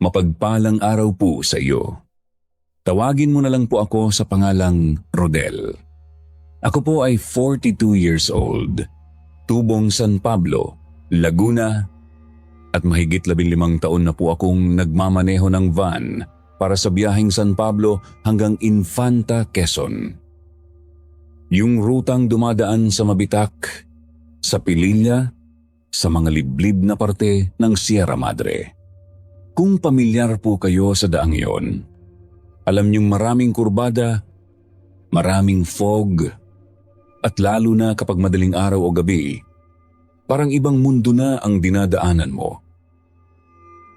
Mapagpalang araw po sa iyo. Tawagin mo na lang po ako sa pangalang Rodel. Ako po ay 42 years old, tubong San Pablo, Laguna, at mahigit 15 taon na po akong nagmamaneho ng van para sa biyaheng San Pablo hanggang Infanta, Quezon. Yung rutang dumadaan sa Mabitak, sa Pililla, sa mga liblib na parte ng Sierra Madre. Kung pamilyar po kayo sa daang iyon, alam niyong maraming kurbada, maraming fog, at lalo na kapag madaling araw o gabi, parang ibang mundo na ang dinadaanan mo.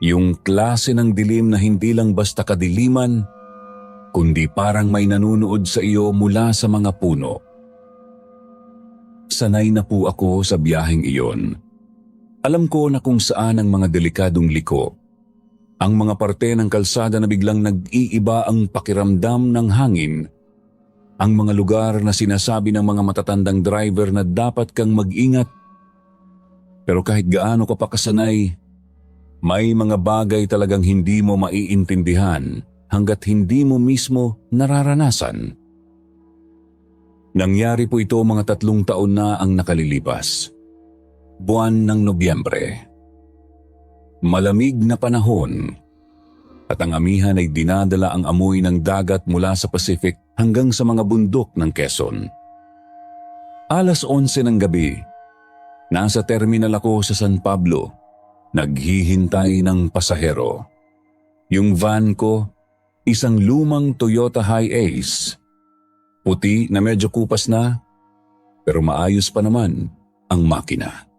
Yung klase ng dilim na hindi lang basta kadiliman, kundi parang may nanunood sa iyo mula sa mga puno. Sanay na po ako sa biyaheng iyon. Alam ko na kung saan ang mga delikadong liko. Ang mga parte ng kalsada na biglang nag-iiba ang pakiramdam ng hangin. Ang mga lugar na sinasabi ng mga matatandang driver na dapat kang mag-ingat. Pero kahit gaano ka pa kasanay, may mga bagay talagang hindi mo maiintindihan hanggat hindi mo mismo nararanasan. Nangyari po ito mga 3 taon na ang nakalilipas. Buwan ng Nobyembre. Malamig na panahon at ang amihan ay dinadala ang amoy ng dagat mula sa Pacific hanggang sa mga bundok ng Quezon. 11:00 ng gabi, nasa terminal ako sa San Pablo, naghihintay ng pasahero. Yung van ko, isang lumang Toyota Hi-Ace. Puti na medyo kupas na, pero maayos pa naman ang makina.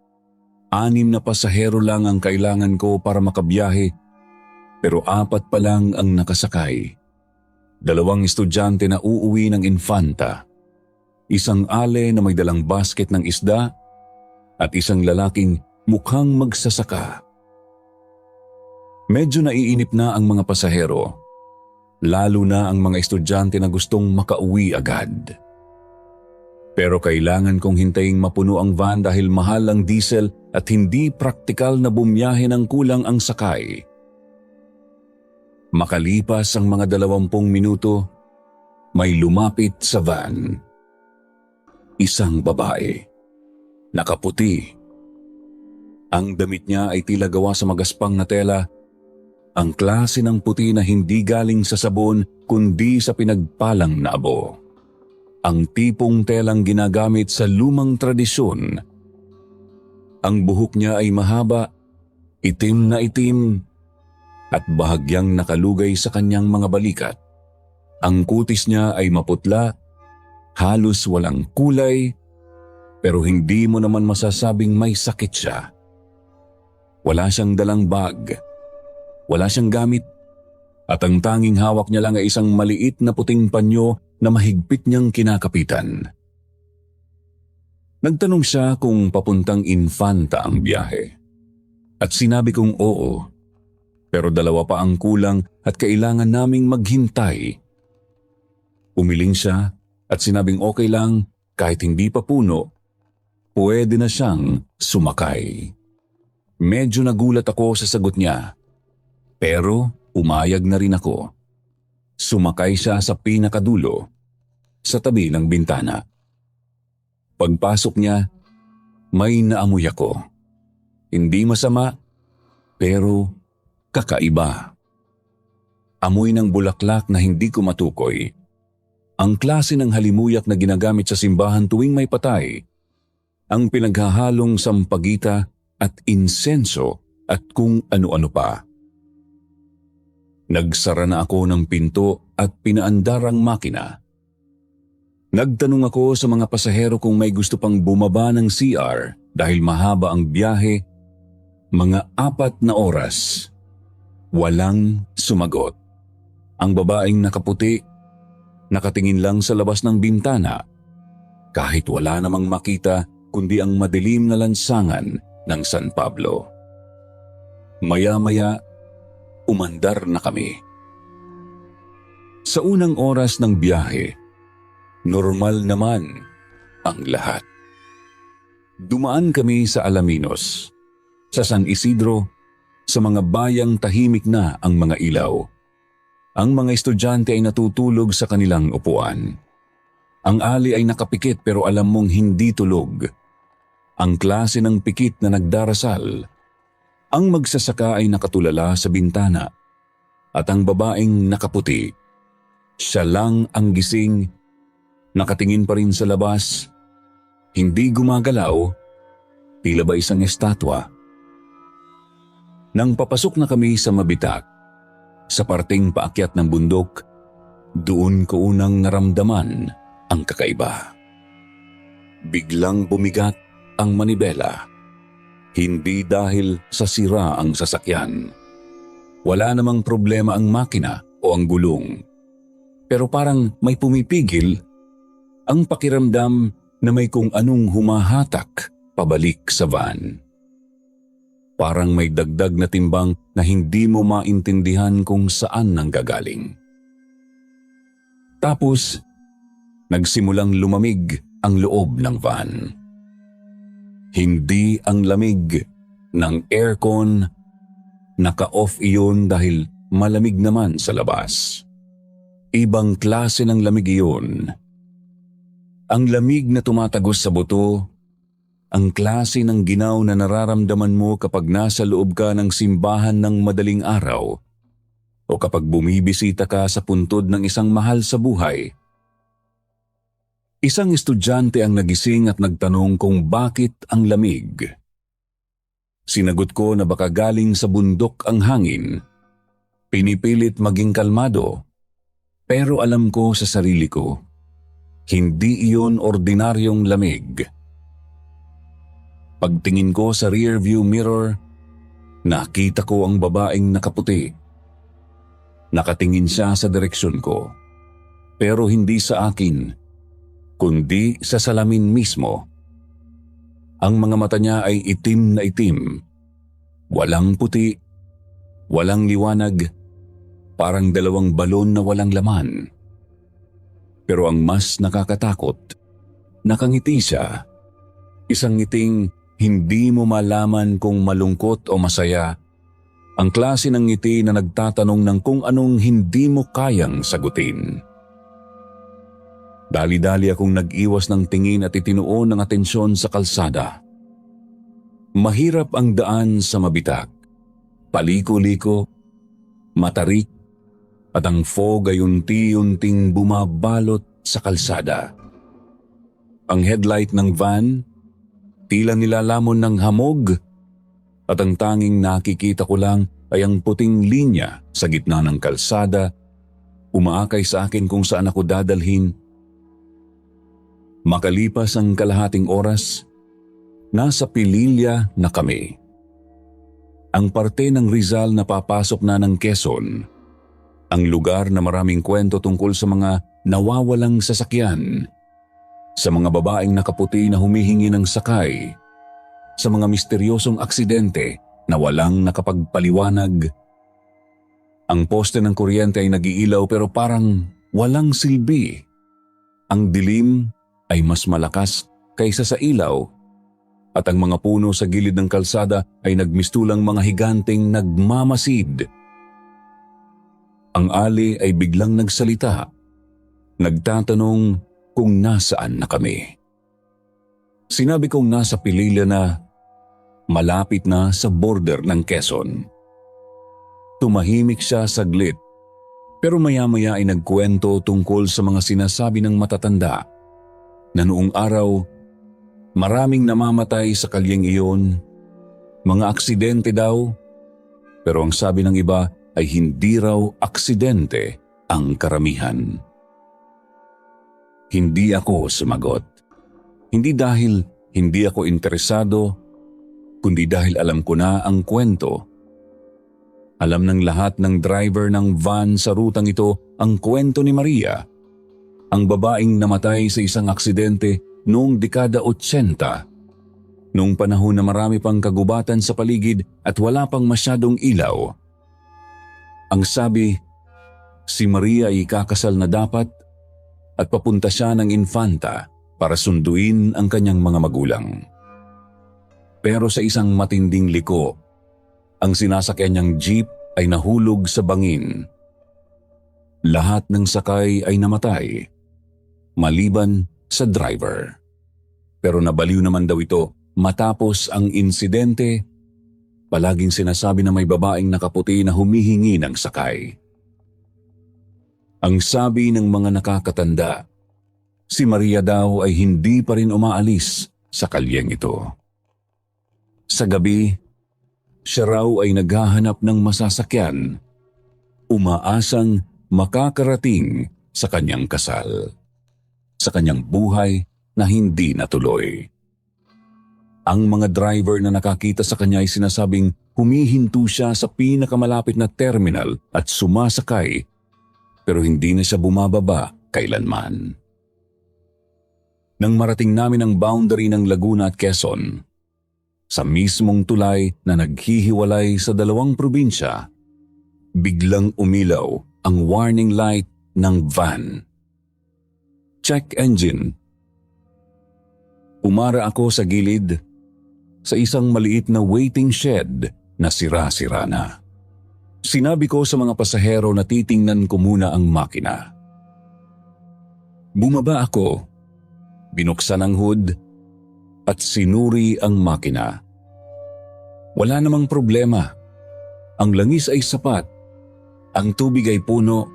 6 na pasahero lang ang kailangan ko para makabiyahe, pero 4 pa lang ang nakasakay. 2 estudyante na uuwi ng Infanta, isang ale na may dalang basket ng isda, at isang lalaking mukhang magsasaka. Medyo naiinip na ang mga pasahero, lalo na ang mga estudyante na gustong makauwi agad. Pero kailangan kong hintayin mapuno ang van dahil mahal ang diesel at hindi praktikal na bumiyahe ng kulang ang sakay. Makalipas ang mga 20 minuto, may lumapit sa van. Isang babae, nakaputi. Ang damit niya ay tila gawa sa magaspang na tela, ang klase ng puti na hindi galing sa sabon kundi sa pinagpalang na abo. Ang tipong telang ginagamit sa lumang tradisyon. Ang buhok niya ay mahaba, itim na itim, at bahagyang nakalugay sa kanyang mga balikat. Ang kutis niya ay maputla, halos walang kulay, pero hindi mo naman masasabing may sakit siya. Wala siyang dalang bag, wala siyang gamit, at ang tanging hawak niya lang ay isang maliit na puting panyo na mahigpit niyang kinakapitan. Nagtanong siya kung papuntang Infanta ang biyahe. At sinabi kong oo, pero 2 pa ang kulang at kailangan naming maghintay. Umiling siya at sinabing okay lang kahit hindi pa puno, pwede na siyang sumakay. Medyo nagulat ako sa sagot niya, pero umayag na rin ako. Sumakay siya sa pinakadulo, sa tabi ng bintana. Pagpasok niya, may naamoy ako. Hindi masama, pero kakaiba. Amoy ng bulaklak na hindi ko matukoy. Ang klase ng halimuyak na ginagamit sa simbahan tuwing may patay. Ang pinaghahalong sampagita at insenso at kung ano-ano pa. Nagsara na ako ng pinto at pinaandar ang makina. Nagtanong ako sa mga pasahero kung may gusto pang bumaba ng CR dahil mahaba ang biyahe, mga 4 na oras. Walang sumagot. Ang babaeng nakaputi, nakatingin lang sa labas ng bintana, kahit wala namang makita kundi ang madilim na lansangan ng San Pablo. Maya-maya, umandar na kami. Sa unang oras ng biyahe, normal naman ang lahat. Dumaan kami sa Alaminos, sa San Isidro, Sa mga bayang tahimik na ang mga ilaw. Ang mga estudyante ay natutulog sa kanilang upuan. Ang ali ay nakapikit pero alam mong hindi tulog. Ang klase ng pikit na nagdarasal. Ang magsasaka ay nakatulala sa bintana. At ang babaeng nakaputi, siya lang ang gising, nakatingin pa rin sa labas, hindi gumagalaw, tila ba isang estatwa. Nang papasok na kami sa mabitak, sa parting paakyat ng bundok, doon ko unang naramdaman ang kakaiba. Biglang bumigat ang manibela, hindi dahil sa sira ang sasakyan. Wala namang problema ang makina o ang gulong. Pero parang may pumipigil ang pakiramdam na may kung anong humahatak pabalik sa van. Parang may dagdag na timbang na hindi mo maintindihan kung saan nanggagaling. Tapos, nagsimulang lumamig ang loob ng van. Hindi ang lamig ng aircon, naka-off iyon dahil malamig naman sa labas. Ibang klase ng lamig iyon. Ang lamig na tumatagos sa buto, ang klase ng ginaw na nararamdaman mo kapag nasa loob ka ng simbahan ng madaling araw o kapag bumibisita ka sa puntod ng isang mahal sa buhay. Isang estudyante ang nagising at nagtanong kung bakit ang lamig. Sinagot ko na baka galing sa bundok ang hangin. Pinipilit maging kalmado, pero alam ko sa sarili ko, hindi iyon ordinaryong lamig. Pagtingin ko sa rearview mirror, nakita ko ang babaeng nakaputi. Nakatingin siya sa direksyon ko, pero hindi sa akin, kundi sa salamin mismo. Ang mga mata niya ay itim na itim. Walang puti, walang liwanag, parang dalawang balon na walang laman. Pero ang mas nakakatakot, nakangiti siya. Isang ngiting hindi mo malaman kung malungkot o masaya. Ang klase ng ngiti na nagtatanong ng kung anong hindi mo kayang sagutin. Dali-dali akong nag-iwas ng tingin at itinuon ng atensyon sa kalsada. Mahirap ang daan sa mabitak. Paliko-liko, matarik, at ang fog ay unti-unting bumabalot sa kalsada. Ang headlight ng van, tila nilalamon ng hamog, at ang tanging nakikita ko lang ay ang puting linya sa gitna ng kalsada, umaakay sa akin kung saan ako dadalhin. Makalipas ang kalahating oras, nasa Pililla na kami. Ang parte ng Rizal na papasok na ng Quezon, ang lugar na maraming kwento tungkol sa mga nawawalang sasakyan, sa mga babaeng nakaputi na humihingi ng sakay, sa mga misteryosong aksidente na walang nakapagpaliwanag. Ang poste ng kuryente ay nag-iilaw pero parang walang silbi. Ang dilim ay mas malakas kaysa sa ilaw at ang mga puno sa gilid ng kalsada ay nagmistulang mga higanteng nagmamasid. Ang ali ay biglang nagsalita, nagtatanong kung nasaan na kami. Sinabi kong nasa Pililla na, malapit na sa border ng Quezon. Tumahimik siya saglit, pero maya-maya ay nagkwento tungkol sa mga sinasabi ng matatanda na noong araw, maraming namamatay sa kalyeng iyon, mga aksidente daw, pero ang sabi ng iba ay hindi raw aksidente ang karamihan. Hindi ako sumagot. Hindi dahil hindi ako interesado, kundi dahil alam ko na ang kwento. Alam ng lahat ng driver ng van sa rutang ito ang kwento ni Maria, ang babaeng namatay sa isang aksidente noong dekada 80, noong panahon na marami pang kagubatan sa paligid at wala pang masyadong ilaw. Ang sabi, si Maria ay ikakasal na dapat at papunta siya ng Infanta para sunduin ang kanyang mga magulang. Pero sa isang matinding liko, ang sinasakyan niyang jeep ay nahulog sa bangin. Lahat ng sakay ay namatay, maliban sa driver. Pero nabaliw naman daw ito matapos ang insidente. Palaging sinasabi na may babaeng nakaputi na humihingi ng sakay. Ang sabi ng mga nakakatanda, si Maria daw ay hindi pa rin umaalis sa kalyeng ito. Sa gabi, siya raw ay naghahanap ng masasakyan, umaasang makakarating sa kanyang kasal, sa kanyang buhay na hindi natuloy. Ang mga driver na nakakita sa kanya ay sinasabing humihinto siya sa pinakamalapit na terminal at sumasakay, pero hindi na siya bumababa kailanman. Nang marating namin ang boundary ng Laguna at Quezon, sa mismong tulay na naghihiwalay sa dalawang probinsya, biglang umilaw ang warning light ng van. Check engine. Umara ako sa gilid sa isang maliit na waiting shed na sira-sira na. Sinabi ko sa mga pasahero na titingnan ko muna ang makina. Bumaba ako, binuksan ang hood at sinuri ang makina. Wala namang problema. Ang langis ay sapat, ang tubig ay puno,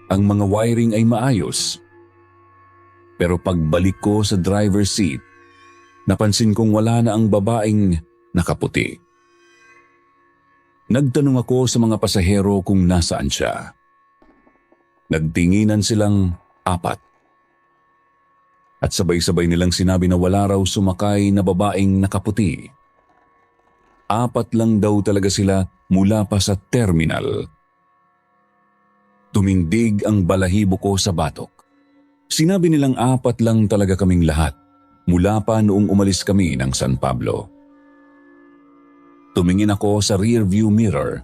ang mga wiring ay maayos. Pero pagbalik ko sa driver's seat, napansin kong wala na ang babaeng nakaputi. Nagtanong ako sa mga pasahero kung nasaan siya. Nagtinginan silang apat. At sabay-sabay nilang sinabi na wala raw sumakay na babaeng nakaputi. Apat lang daw talaga sila mula pa sa terminal. Tumindig ang balahibo ko sa batok. Sinabi nilang apat lang talaga kaming lahat mula pa noong umalis kami ng San Pablo. Tumingin ako sa rear view mirror.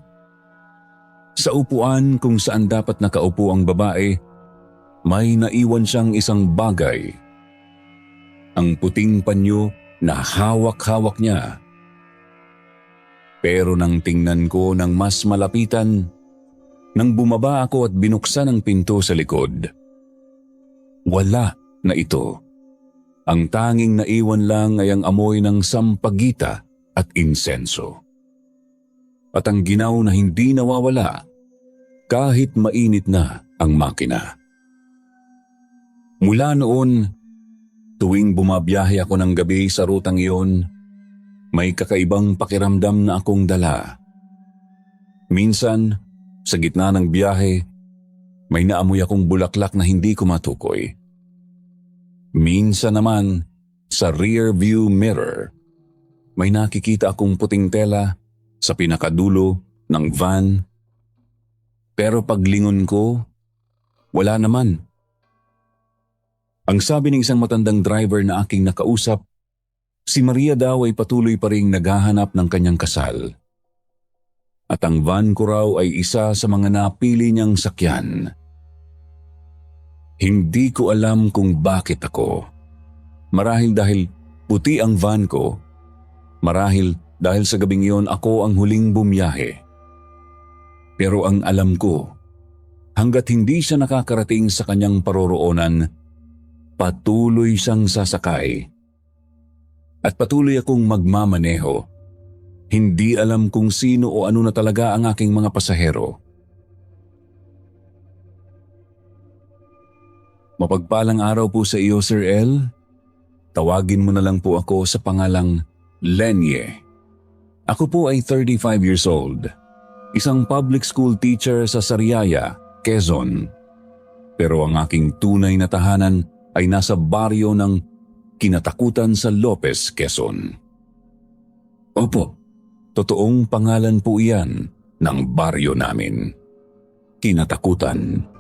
Sa upuan kung saan dapat nakaupo ang babae, may naiwan siyang isang bagay. Ang puting panyo na hawak-hawak niya. Pero nang tingnan ko ng mas malapitan, nang bumaba ako at binuksan ang pinto sa likod, wala na ito. Ang tanging naiwan lang ay ang amoy ng sampagita at insenso. At ang ginaw na hindi nawawala kahit mainit na ang makina. Mula noon, tuwing bumabiyahe ako ng gabi sa rutang iyon, may kakaibang pakiramdam na akong dala. Minsan, sa gitna ng biyahe, may naamoy akong bulaklak na hindi ko matukoy. Minsan naman, sa rear view mirror, may nakikita akong puting tela sa pinakadulo ng van. Pero paglingon ko, wala naman. Ang sabi ng isang matandang driver na aking nakausap, si Maria daw ay patuloy pa ring naghahanap ng kanyang kasal. At ang van ko raw ay isa sa mga napili niyang sakyan. Hindi ko alam kung bakit ako. Marahil dahil puti ang van ko, marahil dahil sa gabing iyon ako ang huling bumiyahe. Pero ang alam ko, hanggat hindi siya nakakarating sa kanyang paroroonan, patuloy siyang sasakay. At patuloy akong magmamaneho. Hindi alam kung sino o ano na talaga ang aking mga pasahero. Mapagpalang araw po sa iyo, Sir El. Tawagin mo na lang po ako sa pangalang Lenye. Ako po ay 35 years old. Isang public school teacher sa Sariaya, Quezon. Pero ang aking tunay na tahanan ay nasa baryo ng Kinatakutan sa Lopez, Quezon. Opo, totoong pangalan po iyan ng baryo namin. Kinatakutan.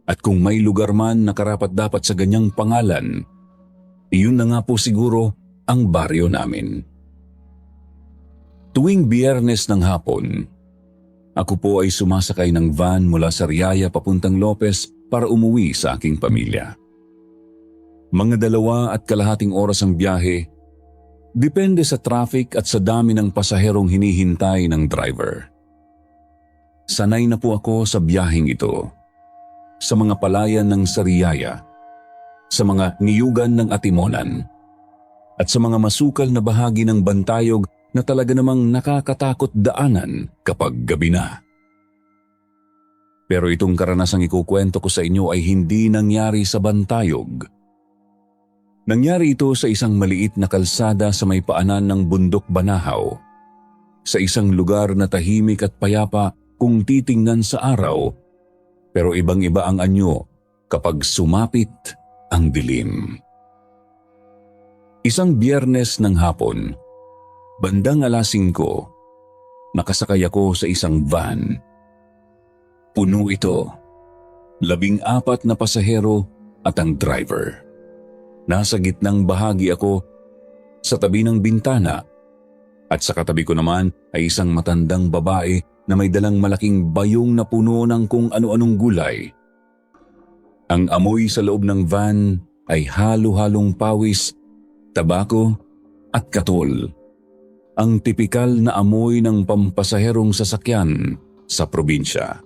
At kung may lugar man na karapat-dapat sa ganyang pangalan, iyon na nga po siguro ang baryo namin. Tuwing Biyernes ng hapon, ako po ay sumasakay ng van mula sa Riyaya papuntang Lopez para umuwi sa aking pamilya. Mga 2.5 oras ang biyahe, Depende sa traffic at sa dami ng pasaherong hinihintay ng driver. Sanay na po ako sa biyaheng ito. Sa mga palayan ng Sariaya, sa mga niyugan ng Atimonan, at sa mga masukal na bahagi ng Bantayog na talaga namang nakakatakot daanan kapag gabi na. Pero itong karanasang ikukwento ko sa inyo ay hindi nangyari sa Bantayog. Nangyari ito sa isang maliit na kalsada sa may paanan ng bundok Banahaw, sa isang lugar na tahimik at payapa kung titingnan sa araw, pero ibang-iba ang anyo kapag sumapit ang dilim. Isang Biyernes ng hapon, bandang 5:00, nakasakay ako sa isang van. Puno ito, 14 na pasahero at ang driver. Nasa gitnang bahagi ako sa tabi ng bintana at sa katabi ko naman ay isang matandang babae na may dalang malaking bayong na puno ng kung ano-anong gulay. Ang amoy sa loob ng van ay halo-halong pawis, tabako at katol. Ang tipikal na amoy ng pampasaherong sasakyan sa probinsya.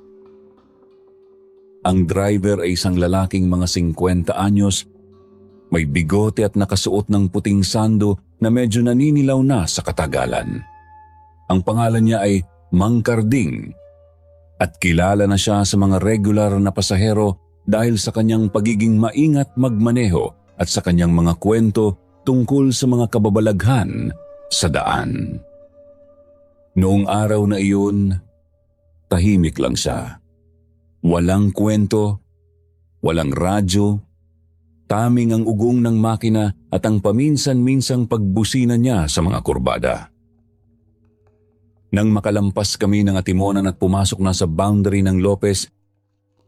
Ang driver ay isang lalaking mga 50 anyos, may bigote at nakasuot ng puting sando na medyo naninilaw na sa katagalan. Ang pangalan niya ay Mang Karding at kilala na siya sa mga regular na pasahero dahil sa kanyang pagiging maingat magmaneho at sa kanyang mga kwento tungkol sa mga kababalaghan sa daan. Noong araw na iyon, tahimik lang siya. Walang kwento, walang radyo, taming ang ugong ng makina at ang paminsan-minsang pagbusina niya sa mga kurbada. Nang makalampas kami ng Atimonan at pumasok na sa boundary ng Lopez,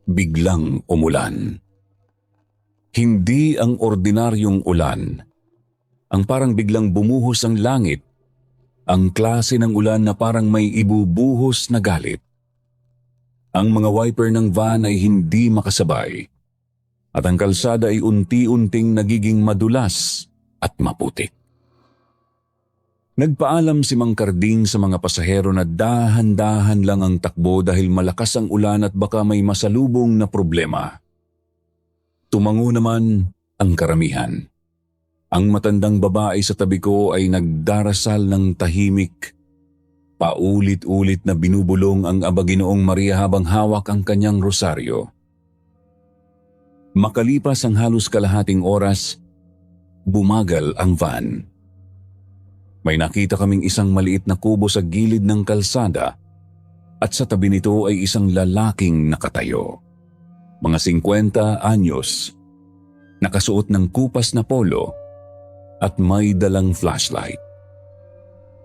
biglang umulan. Hindi ang ordinaryong ulan. Ang parang biglang bumuhos ang langit. Ang klase ng ulan na parang may ibubuhos na galit. Ang mga wiper ng van ay hindi makasabay at ang kalsada ay unti-unting nagiging madulas at maputik. Nagpaalam si Mang Karding sa mga pasahero na dahan-dahan lang ang takbo dahil malakas ang ulan at baka may masalubong na problema. Tumango naman ang karamihan. Ang matandang babae sa tabi ko ay nagdarasal ng tahimik. Paulit-ulit na binubulong ang Aba Ginoong Maria habang hawak ang kanyang rosaryo. Makalipas ang halos kalahating oras, bumagal ang van. May nakita kaming isang maliit na kubo sa gilid ng kalsada at sa tabi nito ay isang lalaking nakatayo. Mga 50 anyos, nakasuot ng kupas na polo at may dalang flashlight.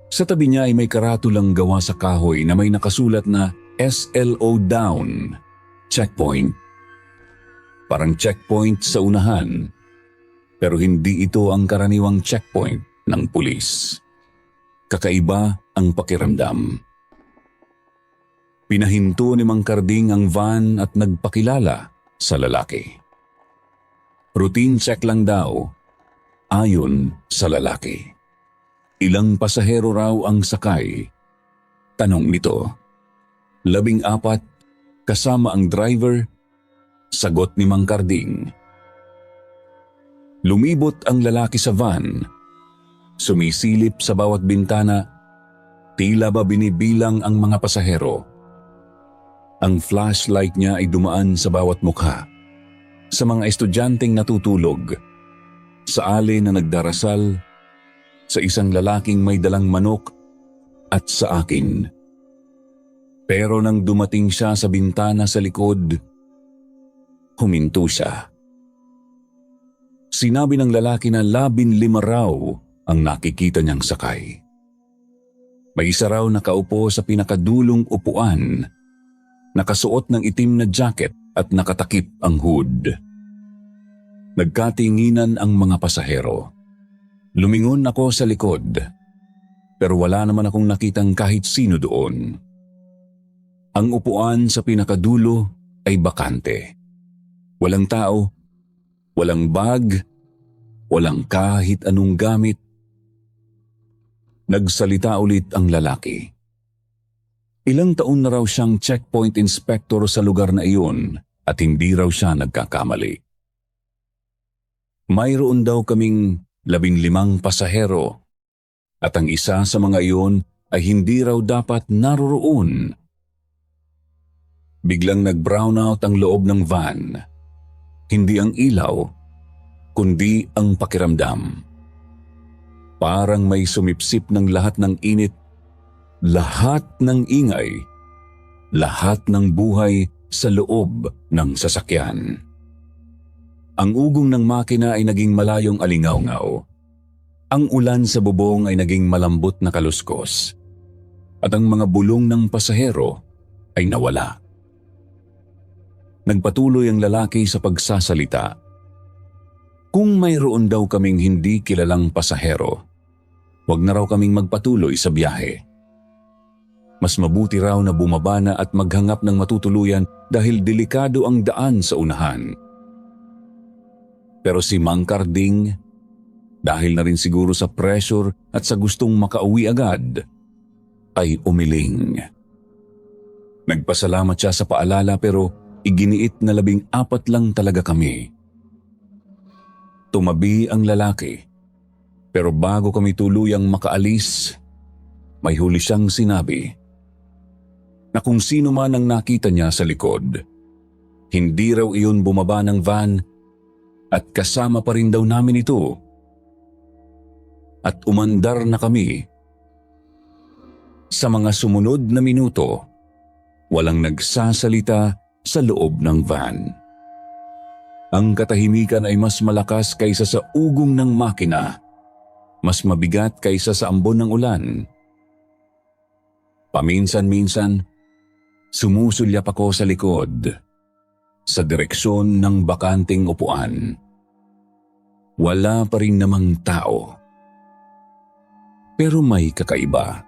Sa tabi niya ay may karatulang gawa sa kahoy na may nakasulat na SLO down, checkpoint. Parang checkpoint sa unahan, pero hindi ito ang karaniwang checkpoint ng pulis. Kakaiba ang pakiramdam. Pinahinto ni Mang Karding ang van at nagpakilala sa lalaki. Routine check lang daw, ayon sa lalaki. Ilang pasahero raw ang sakay? Tanong nito. 14 kasama ang driver? Sagot ni Mang Karding. Lumibot ang lalaki sa van. Sumisilip sa bawat bintana. Tila ba binibilang ang mga pasahero? Ang flashlight niya ay dumaan sa bawat mukha. Sa mga estudyanteng natutulog. Sa alin na nagdarasal. Sa isang lalaking may dalang manok at sa akin. Pero nang dumating siya sa bintana sa likod, huminto siya. Sinabi ng lalaki na 15 raw ang nakikita niyang sakay. May isa raw nakaupo sa pinakadulong upuan, nakasuot ng itim na jacket at nakatakip ang hood. Nagkatinginan ang mga pasahero. Lumingon ako sa likod, pero wala naman akong nakitang kahit sino doon. Ang upuan sa pinakadulo ay bakante. Walang tao, walang bag, walang kahit anong gamit. Nagsalita ulit ang lalaki. Ilang taon na raw siyang checkpoint inspector sa lugar na iyon at hindi raw siya nagkakamali. Mayroon daw kaming 15 pasahero at ang isa sa mga iyon ay hindi raw dapat naroroon. Biglang nag-brownout ang loob ng van. Hindi ang ilaw, kundi ang pakiramdam. Parang may sumipsip ng lahat ng init, lahat ng ingay, lahat ng buhay sa loob ng sasakyan. Ang ugong ng makina ay naging malayong alingaw-ngaw. Ang ulan sa bubong ay naging malambot na kaluskos. At ang mga bulong ng pasahero ay nawala. Nagpatuloy ang lalaki sa pagsasalita. Kung mayroon daw kaming hindi kilalang pasahero, wag na raw kaming magpatuloy sa biyahe. Mas mabuti raw na bumaba na at maghangap ng matutuluyan dahil delikado ang daan sa unahan. Pero si Mang Karding, dahil na rin siguro sa pressure at sa gustong makauwi agad, ay umiling. Nagpasalamat siya sa paalala pero iginiit na 14 lang talaga kami. Tumabi ang lalaki, pero bago kami tuluyang makaalis, may huli siyang sinabi na kung sino man ang nakita niya sa likod, hindi raw iyon bumaba ng van at kasama pa rin daw namin ito. At umandar na kami. Sa mga sumunod na minuto, walang nagsasalita sa loob ng van. Ang katahimikan ay mas malakas kaysa sa ugong ng makina, mas mabigat kaysa sa ambon ng ulan. Paminsan-minsan, sumusulyap ako sa likod, sa direksyon ng bakanting upuan. Wala pa rin namang tao. Pero may kakaiba.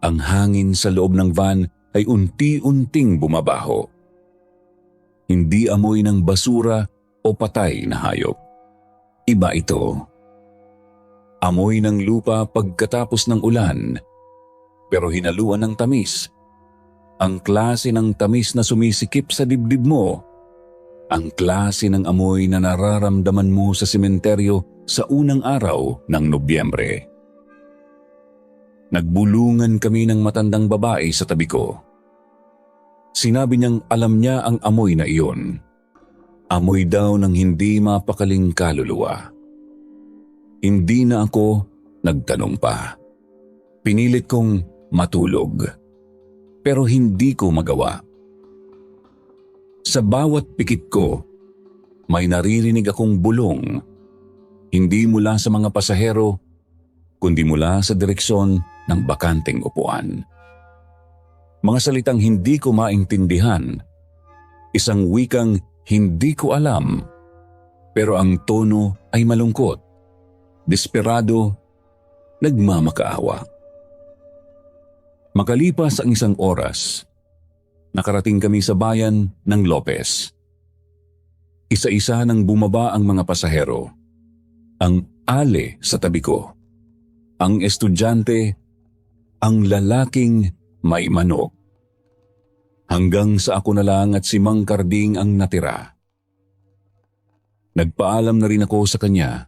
Ang hangin sa loob ng van ay unti-unting bumabaho. Hindi amoy ng basura o patay na hayop. Iba ito. Amoy ng lupa pagkatapos ng ulan, pero hinaluan ng tamis. Ang klase ng tamis na sumisikip sa dibdib mo. Ang klase ng amoy na nararamdaman mo sa sementeryo sa unang araw ng Nobyembre. Nagbulungan kami ng matandang babae sa tabi ko. Sinabi niyang alam niya ang amoy na iyon. Amoy daw ng hindi mapakaling kaluluwa. Hindi na ako nagtanong pa. Pinilit kong matulog. Pero hindi ko magawa. Sa bawat pikit ko, may naririnig akong bulong. Hindi mula sa mga pasahero, kundi mula sa direksyon ng bakanting upuan. Mga salitang hindi ko maintindihan, isang wikang hindi ko alam, pero ang tono ay malungkot, desperado, nagmamakaawa. Makalipas ang 1 oras, nakarating kami sa bayan ng Lopez. Isa-isa nang bumaba ang mga pasahero. Ang ale sa tabi ko, ang estudyante, ang lalaking may manok. Hanggang sa ako na lang at si Mang Karding ang natira. Nagpaalam na rin ako sa kanya.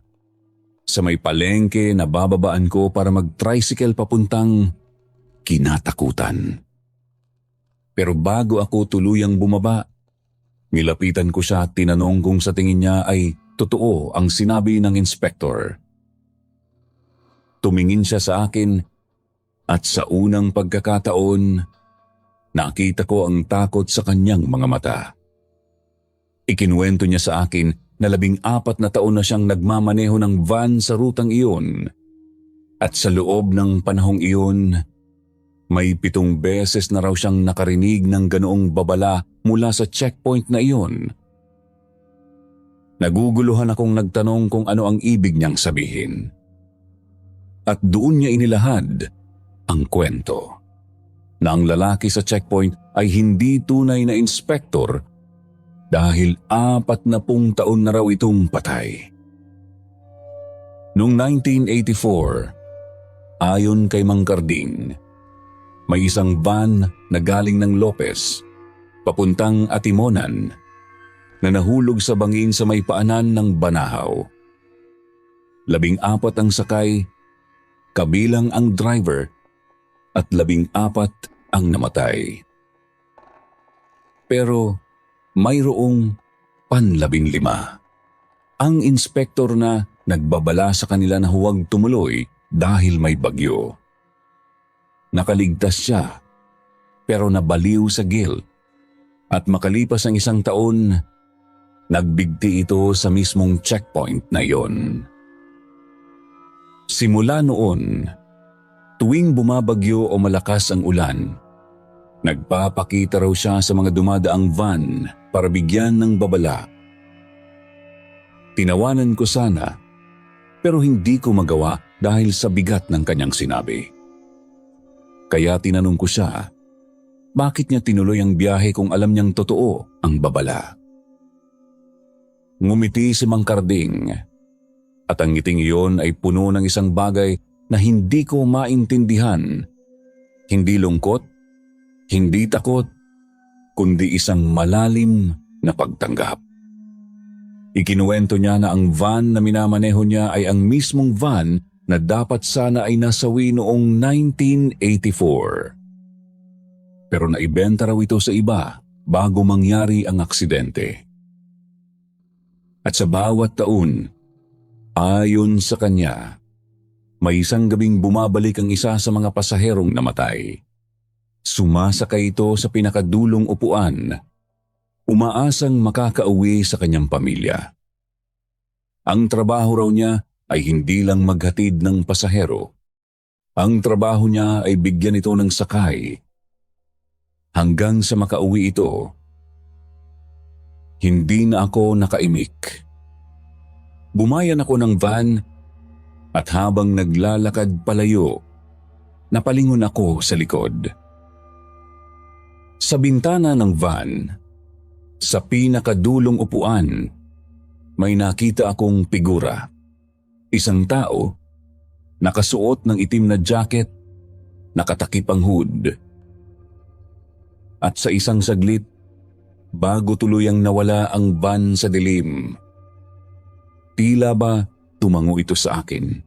Sa may palengke na bababaan ko para mag-tricycle papuntang Kinatakutan. Pero bago ako tuluyang bumaba, nilapitan ko siya at tinanong kung sa tingin niya ay totoo ang sinabi ng inspektor. Tumingin siya sa akin at sa unang pagkakataon, nakita ko ang takot sa kanyang mga mata. Ikinuwento niya sa akin na 14 na taon na siyang nagmamaneho ng van sa rutang iyon. At sa loob ng panahong iyon, may 7 beses na raw siyang nakarinig ng ganoong babala mula sa checkpoint na iyon. Naguguluhan akong nagtanong kung ano ang ibig niyang sabihin. At doon niya inilahad ang kwento na ang lalaki sa checkpoint ay hindi tunay na inspektor dahil 40 taon na raw itong patay. Noong 1984, Ayon kay Mang Karding, may isang van na galing ng Lopez, papuntang Atimonan, na nahulog sa bangin sa may paanan ng Banahaw. 14 ang sakay, kabilang ang driver, at 14 ang namatay. Pero mayroong panlabinlima. Ang inspektor na nagbabala sa kanila na huwag tumuloy dahil may bagyo. Nakaligtas siya, pero nabaliw sa guilt, at makalipas ang 1 taon, nagbigti ito sa mismong checkpoint na iyon. Simula noon, tuwing bumabagyo o malakas ang ulan, nagpapakita raw siya sa mga dumadaang van para bigyan ng babala. Tinawanan ko sana, pero hindi ko magawa dahil sa bigat ng kanyang sinabi. Kaya tinanong ko siya, bakit niya tinuloy ang biyahe kung alam niyang totoo ang babala? Ngumiti si Mang Karding, at ang ngiting iyon ay puno ng isang bagay na hindi ko maintindihan. Hindi lungkot, hindi takot, kundi isang malalim na pagtanggap. Ikinuwento niya na ang van na minamaneho niya ay ang mismong van na dapat sana ay nasawi noong 1984. Pero naibenta raw ito sa iba bago mangyari ang aksidente. At sa bawat taon, ayon sa kanya, may isang gabing bumabalik ang isa sa mga pasaherong namatay. Sumasakay ito sa pinakadulong upuan, umaasang makakauwi sa kanyang pamilya. Ang trabaho raw niya ay hindi lang maghatid ng pasahero. Ang trabaho niya ay bigyan ito ng sakay. Hanggang sa makauwi ito, hindi na ako nakaimik. Bumayan ako ng van at habang naglalakad palayo, napalingon ako sa likod. Sa bintana ng van, sa pinakadulong upuan, may nakita akong figura. Isang tao, nakasuot ng itim na jacket, nakatakip ang hood. At sa isang saglit, bago tuluyang nawala ang van sa dilim, tila ba tumango ito sa akin.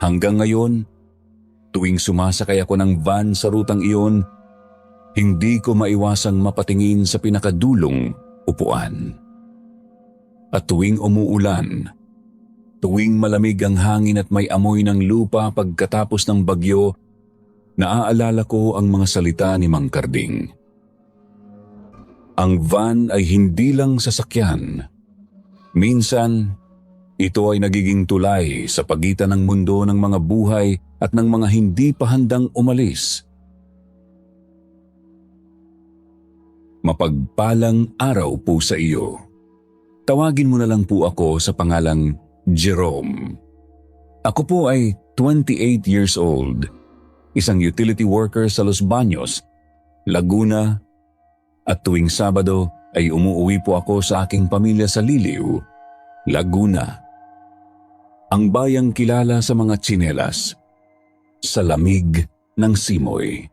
Hanggang ngayon, tuwing sumasakay ako ng van sa rutang iyon, hindi ko maiwasang mapatingin sa pinakadulong upuan. At tuwing umuulan, tuwing malamig ang hangin at may amoy ng lupa pagkatapos ng bagyo, naaalala ko ang mga salita ni Mang Karding. Ang van ay hindi lang sasakyan. Minsan, ito ay nagiging tulay sa pagitan ng mundo ng mga buhay at ng mga hindi pa handang umalis. Mapagpalang araw po sa iyo. Tawagin mo na lang po ako sa pangalang Jerome. Ako po ay 28 years old, isang utility worker sa Los Baños, Laguna, at tuwing Sabado ay umuuwi po ako sa aking pamilya sa Liliw, Laguna. Ang bayang kilala sa mga tsinelas, sa lamig ng simoy,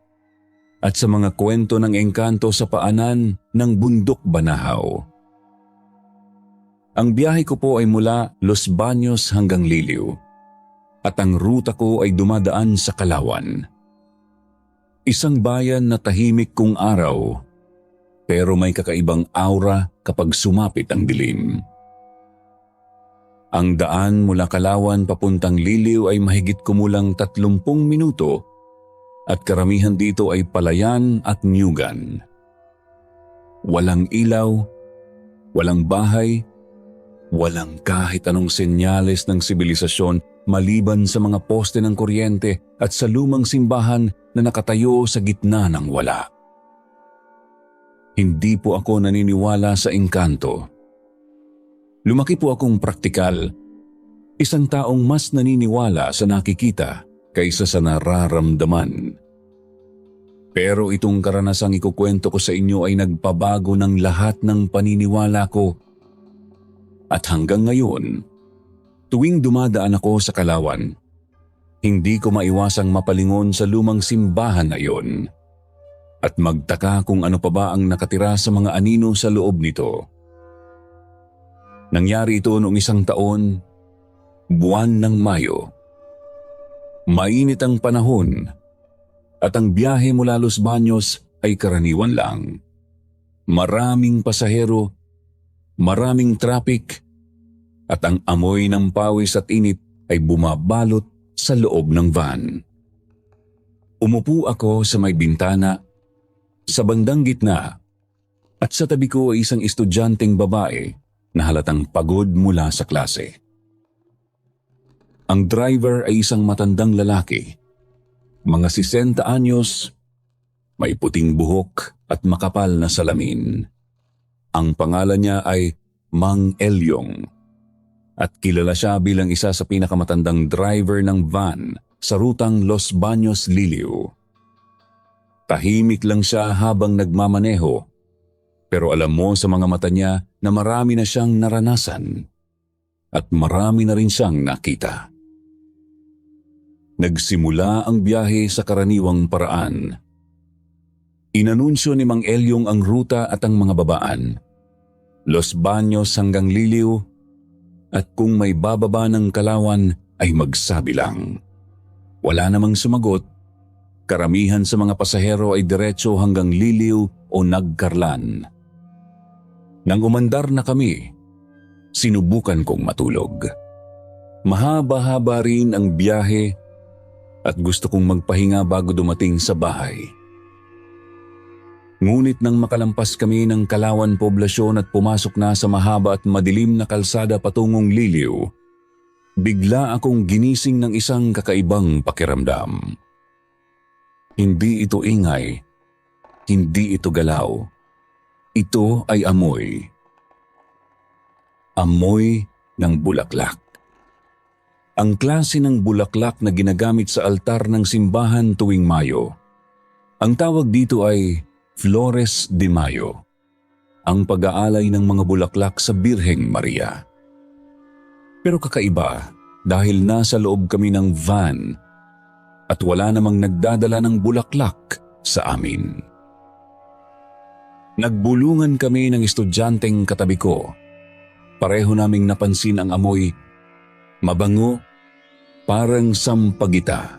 at sa mga kwento ng engkanto sa paanan ng bundok Banahaw. Ang biyahe ko po ay mula Los Baños hanggang Liliw, at ang ruta ko ay dumadaan sa Kalawan. Isang bayan na tahimik kung araw, pero may kakaibang aura kapag sumapit ang dilim. Ang daan mula Kalawan papuntang Liliw ay mahigit kumulang 30 minuto at karamihan dito ay palayan at niyugan. Walang ilaw, walang bahay, walang kahit anong senyales ng sibilisasyon maliban sa mga poste ng kuryente at sa lumang simbahan na nakatayo sa gitna ng wala. Hindi po ako naniniwala sa engkanto. Lumaki po akong praktikal, isang taong mas naniniwala sa nakikita kaysa sa nararamdaman. Pero itong karanasang ikukwento ko sa inyo ay nagpabago ng lahat ng paniniwala ko. At hanggang ngayon, tuwing dumadaan ako sa Kalawan, Hindi ko maiwasang mapalingon sa lumang simbahan na iyon at magtaka kung ano pa ba ang nakatira sa mga anino sa loob nito. Nangyari ito noong isang taon, buwan ng Mayo. Mainit ang panahon at ang biyahe mula Los Baños ay karaniwan lang. Maraming pasahero, maraming traffic, at ang amoy ng pawis at init ay bumabalot sa loob ng van. Umupo ako sa may bintana, sa bandang gitna, at sa tabi ko ay isang estudyanteng babae na halatang pagod mula sa klase. Ang driver ay isang matandang lalaki, mga 60 anyos, may puting buhok at makapal na salamin. Ang pangalan niya ay Mang Elyong at kilala siya bilang isa sa pinakamatandang driver ng van sa rutang Los Baños Liliw. Tahimik lang siya habang nagmamaneho, pero alam mo sa mga mata niya na marami na siyang naranasan at marami na rin siyang nakita. Nagsimula ang biyahe sa karaniwang paraan. Inanunsyo ni Mang Elyong ang ruta at ang mga babaan. Los Baños hanggang Liliw, at kung may bababa ng Kalawan ay magsabi lang. Wala namang sumagot. Karamihan sa mga pasahero ay diretso hanggang Liliw o Nagkarlan. Nang umandar na kami, sinubukan kong matulog. Mahaba-haba rin ang biyahe at gusto kong magpahinga bago dumating sa bahay. Ngunit nang makalampas kami ng Kalawan poblasyon at pumasok na sa mahaba at madilim na kalsada patungong Liliw, bigla akong ginising ng isang kakaibang pakiramdam. Hindi ito ingay, hindi ito galaw. Ito ay amoy. Amoy ng bulaklak. Ang klase ng bulaklak na ginagamit sa altar ng simbahan tuwing Mayo. Ang tawag dito ay Flores de Mayo, ang pag-aalay ng mga bulaklak sa Birheng Maria. Pero kakaiba dahil nasa loob kami ng van at wala namang nagdadala ng bulaklak sa amin. Nagbulungan kami ng estudyanteng katabi ko. Pareho naming napansin ang amoy, mabango, parang sampagita.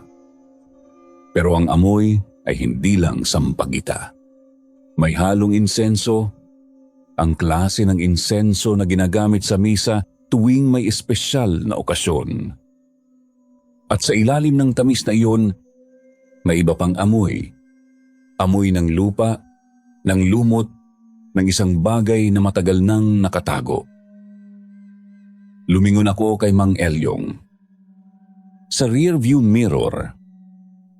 Pero ang amoy ay hindi lang sampagita. May halong insenso, ang klase ng insenso na ginagamit sa misa tuwing may espesyal na okasyon. At sa ilalim ng tamis na iyon, may iba pang amoy. Amoy ng lupa, ng lumot, ng isang bagay na matagal nang nakatago. Lumingon ako kay Mang Elyong. Sa rearview mirror,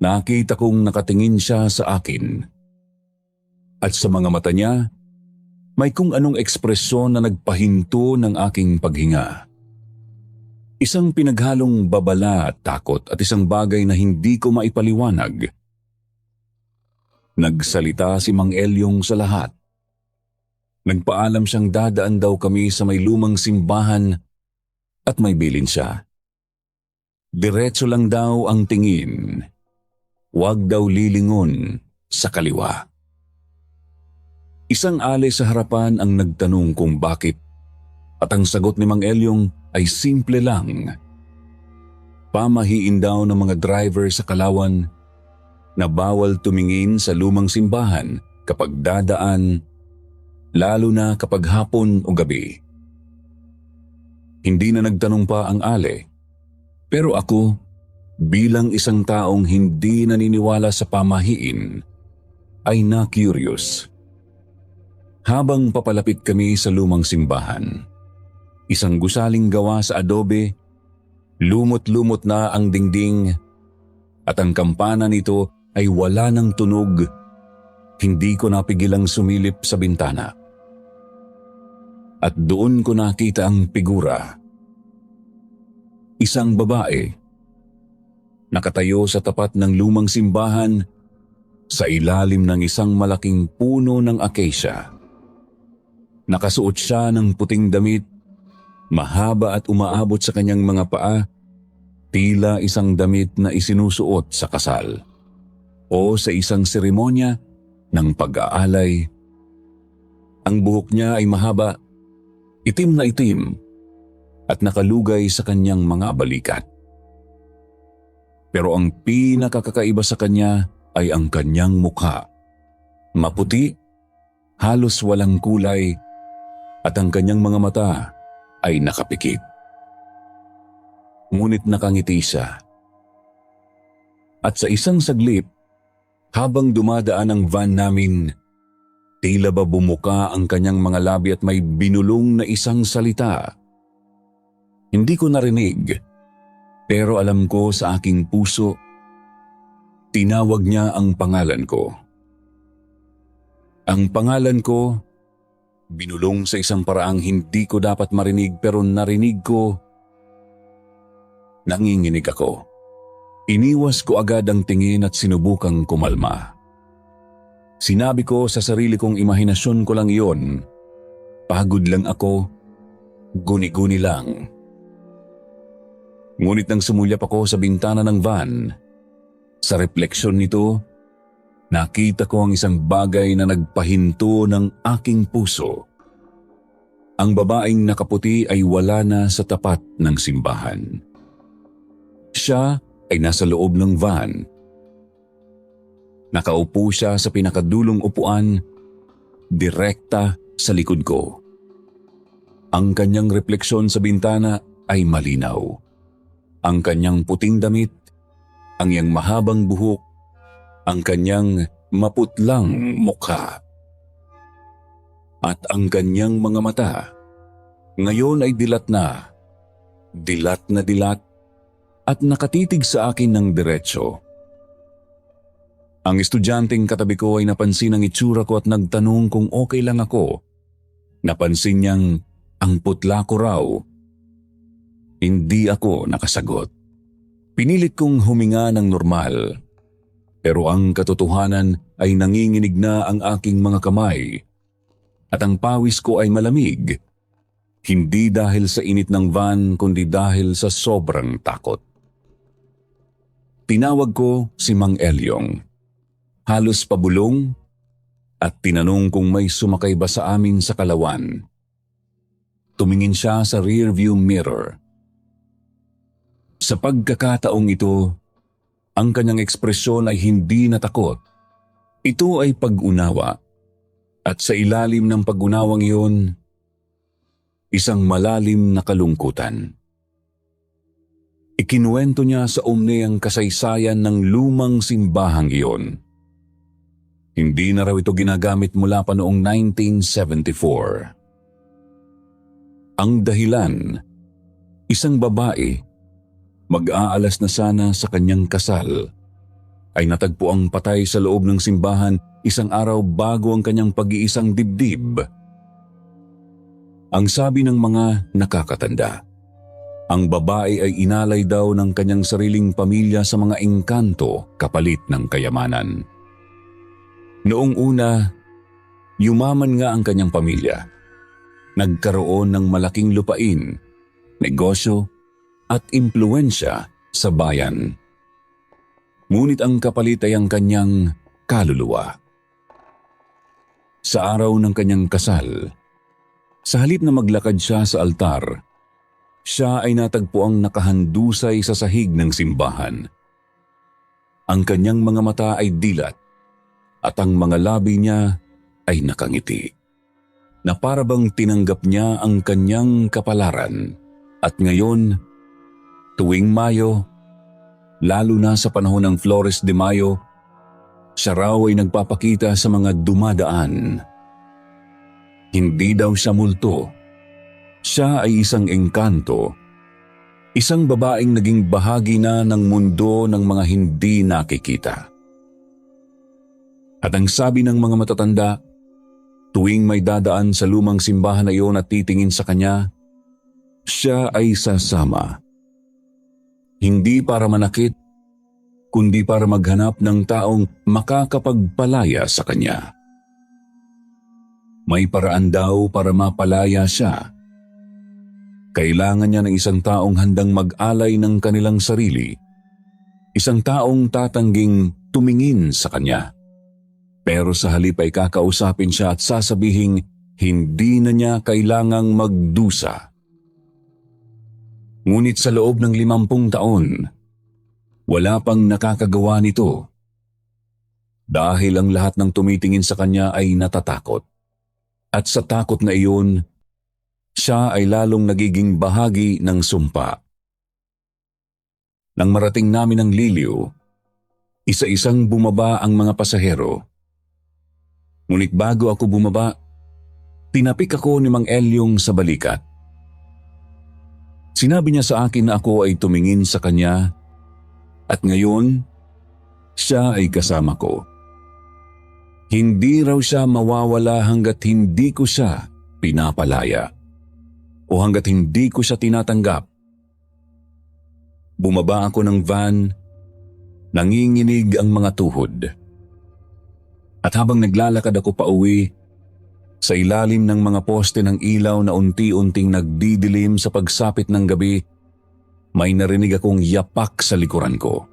nakita kong nakatingin siya sa akin. At sa mga mata niya, may kung anong ekspresyon na nagpahinto ng aking paghinga. Isang pinaghalong babala at takot at isang bagay na hindi ko maipaliwanag. Nagsalita si Mang Elyong sa lahat. Nagpaalam siyang dadaan daw kami sa may lumang simbahan at may bilin siya. Diretso lang daw ang tingin. Huwag daw lilingon sa kaliwa. Isang alay sa harapan ang nagtanong kung bakit at ang sagot ni Mang Elyong ay simple lang. Pamahiin daw ng mga driver sa Kalawan na bawal tumingin sa lumang simbahan kapag dadaan, lalo na kapag hapon o gabi. Hindi na nagtanong pa ang ale, pero ako, bilang isang taong hindi naniniwala sa pamahiin, ay na-curious. Habang papalapit kami sa lumang simbahan, isang gusaling gawa sa adobe, lumot-lumot na ang dingding at ang kampana nito ay wala ng tunog. Hindi ko napigilang sumilip sa bintana. At doon ko nakita ang figura. Isang babae, nakatayo sa tapat ng lumang simbahan sa ilalim ng isang malaking puno ng acacia. Nakasuot siya ng puting damit, mahaba at umaabot sa kanyang mga paa, tila isang damit na isinusuot sa kasal o sa isang seremonya ng pag-aalay. Ang buhok niya ay mahaba, itim na itim, at nakalugay sa kanyang mga balikat. Pero ang pinakakakaiba sa kanya ay ang kanyang mukha. Maputi, halos walang kulay, at ang kanyang mga mata ay nakapikit. Ngunit nakangiti siya. At sa isang saglit, habang dumadaan ang van namin, tila ba bumuka ang kanyang mga labi at may binulong na isang salita. Hindi ko narinig, pero alam ko sa aking puso, tinawag niya ang pangalan ko. Ang pangalan ko, binulong sa isang paraang hindi ko dapat marinig pero narinig ko. Nanginginig ako. Iniwas ko agad ang tingin at sinubukang kumalma. Sinabi ko sa sarili kong imahinasyon ko lang iyon. Pagod lang ako, guni-guni lang. Ngunit nang sumulyap ako sa bintana ng van, sa refleksyon nito, nakita ko ang isang bagay na nagpahinto ng aking puso. Ang babaeng nakaputi ay wala na sa tapat ng simbahan. Siya ay nasa loob ng van. Nakaupo siya sa pinakadulong upuan, direkta sa likod ko. Ang kanyang refleksyon sa bintana ay malinaw. Ang kanyang puting damit, ang iyang mahabang buhok, ang kanyang maputlang mukha. At ang kanyang mga mata, ngayon ay dilat na dilat at nakatitig sa akin ng diretso. Ang estudyanteng katabi ko ay napansin ang itsura ko at nagtanong kung okay lang ako. Napansin niyang ang putla ko raw. Hindi ako nakasagot. Pinilit kong huminga ng normal. Pero ang katotohanan ay nanginginig na ang aking mga kamay. At ang pawis ko ay malamig. Hindi dahil sa init ng van kundi dahil sa sobrang takot. Tinawag ko si Mang Elyong. Halos pabulong at tinanong kung may sumakay ba sa amin sa Kalawan. Tumingin siya sa rearview mirror. Sa pagkakataong ito, ang kanyang ekspresyon ay hindi na takot. Ito ay pag-unawa. At sa ilalim ng pag-unawang iyon, isang malalim na kalungkutan. Ikinuwento niya sa umni ang kasaysayan ng lumang simbahang iyon. Hindi na raw ito ginagamit mula pa noong 1974. Ang dahilan, isang babae, mag-aalas na sana sa kanyang kasal, ay natagpuang patay sa loob ng simbahan isang araw bago ang kanyang pag-iisang dibdib. Ang sabi ng mga nakakatanda, ang babae ay inalay daw ng kanyang sariling pamilya sa mga engkanto kapalit ng kayamanan. Noong una, yumaman nga ang kanyang pamilya. Nagkaroon ng malaking lupain, negosyo at impluwensya sa bayan. Ngunit ang kapalit ay ang kanyang kaluluwa. Sa araw ng kanyang kasal, sa halip na maglakad siya sa altar, siya ay natagpuang nakahandusay sa sahig ng simbahan. Ang kanyang mga mata ay dilat at ang mga labi niya ay nakangiti, na para bang tinanggap niya ang kanyang kapalaran. At ngayon, tuwing Mayo, lalo na sa panahon ng Flores de Mayo, siya raw ay nagpapakita sa mga dumadaan. Hindi daw siya multo. Siya ay isang engkanto, isang babaeng naging bahagi na ng mundo ng mga hindi nakikita. At ang sabi ng mga matatanda, tuwing may dadaan sa lumang simbahan na iyon at titingin sa kanya, siya ay sasama. Hindi para manakit, kundi para maghanap ng taong makakapagpalaya sa kanya. May paraan daw para mapalaya siya. Kailangan niya ng isang taong handang mag-alay ng kanilang sarili. Isang taong tatangging tumingin sa kanya. Pero sa halip ay kakausapin siya at sasabihing hindi na niya kailangang magdusa. Ngunit sa loob ng 50 taon, wala pang nakakagawa nito. Dahil ang lahat ng tumitingin sa kanya ay natatakot. At sa takot na iyon, siya ay lalong nagiging bahagi ng sumpa. Nang marating namin ang Liliw, isa-isang bumaba ang mga pasahero. Ngunit bago ako bumaba, tinapik ako ni Mang Elyong sa balikat. Sinabi niya sa akin na ako ay tumingin sa kanya at ngayon, siya ay kasama ko. Hindi raw siya mawawala hanggat hindi ko siya pinapalaya o hanggat hindi ko siya tinatanggap. Bumaba ako ng van, nanginginig ang mga tuhod. At habang naglalakad ako pauwi, sa ilalim ng mga poste ng ilaw na unti-unting nagdidilim sa pagsapit ng gabi, may narinig akong yapak sa likuran ko.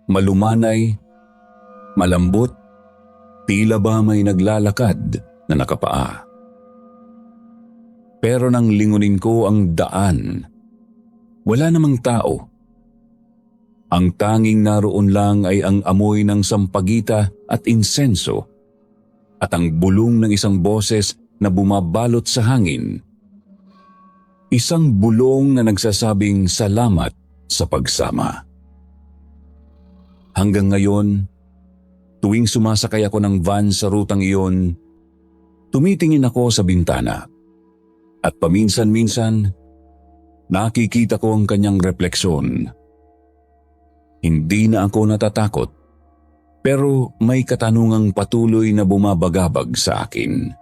Malumanay, malambot, tila ba may naglalakad na nakapaa. Pero nang lingunin ko ang daan, wala namang tao. Ang tanging naroon lang ay ang amoy ng sampagita at insenso at ang bulong ng isang boses na bumabalot sa hangin. Isang bulong na nagsasabing salamat sa pagsama. Hanggang ngayon, tuwing sumasakay ako ng van sa rutang iyon, tumitingin ako sa bintana at paminsan-minsan nakikita ko ang kanyang refleksyon. Hindi na ako natatakot, pero may katanungang patuloy na bumabagabag sa akin.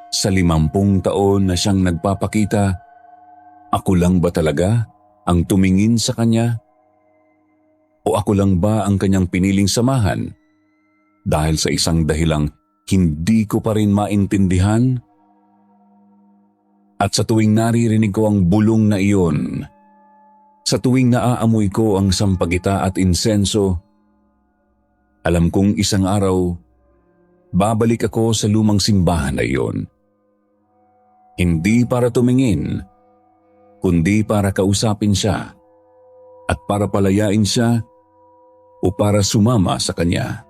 Sa 50 taon na siyang nagpapakita, ako lang ba talaga ang tumingin sa kanya? O ako lang ba ang kanyang piniling samahan dahil sa isang dahilang hindi ko pa rin maintindihan? At sa tuwing naririnig ko ang bulong na iyon, sa tuwing naaamoy ko ang sampagita at insenso, alam kong isang araw, babalik ako sa lumang simbahan na iyon. Hindi para tumingin, kundi para kausapin siya at para palayain siya o para sumama sa kanya.